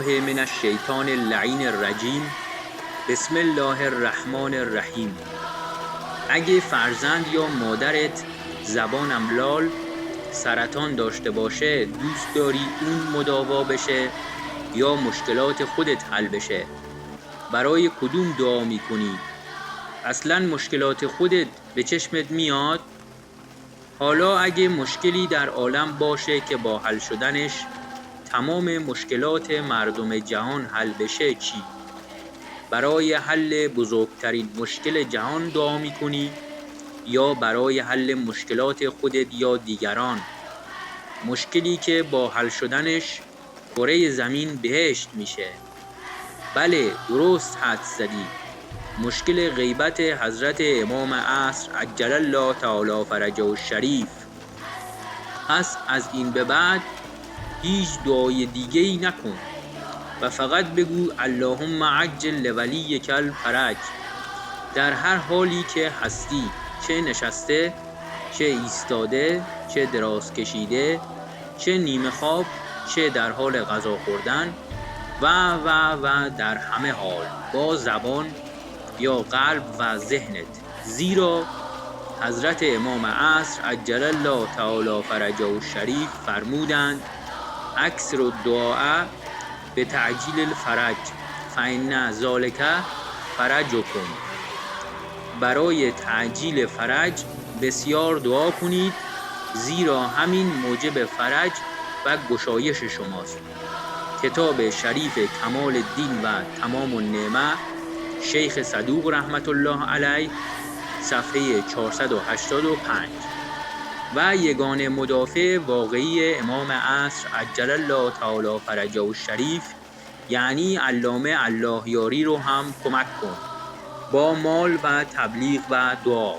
من الشیطان اللعین الرجیم. بسم الله الرحمن الرحیم. اگه فرزند یا مادرت زبان املال سرطان داشته باشه، دوست داری اون مداوا بشه یا مشکلات خودت حل بشه؟ برای کدوم دعا میکنی؟ اصلا مشکلات خودت به چشمت میاد؟ حالا اگه مشکلی در عالم باشه که با حل شدنش تمام مشکلات مردم جهان حل بشه چی؟ برای حل بزرگترین مشکل جهان دعا میکنی یا برای حل مشکلات خودت یا دیگران؟ مشکلی که با حل شدنش کره زمین بهشت میشه. بله، درست حدس زدی. مشکل غیبت حضرت امام عصر عجل الله تعالی فرجه الشریف. پس از این به بعد هیچ دعای دیگه‌ای نکن و فقط بگو اللهم عجل لولیک الفرج در هر حالی که هستی، چه نشسته، چه ایستاده، چه دراز کشیده، چه نیمه خواب، چه در حال غذا خوردن و در همه حال با زبان یا قلب و ذهنت. زیرا حضرت امام عصر عجل الله تعالی فرجه الشریف فرمودند اکثر الدعاء به تعجیل الفرج فإن ذلک فرجکم. برای تعجیل فرج بسیار دعا کنید، زیرا همین موجب فرج و گشایش شماست. کتاب شریف کمال الدین و تمام النعمه، شیخ صدوق رحمت الله علیه، صفحه 485. و یگانه مدافع واقعی امام عصر عجل الله تعالی فرجه الشریف یعنی علامه الله یاری رو هم کمک کن با مال و تبلیغ و دعا.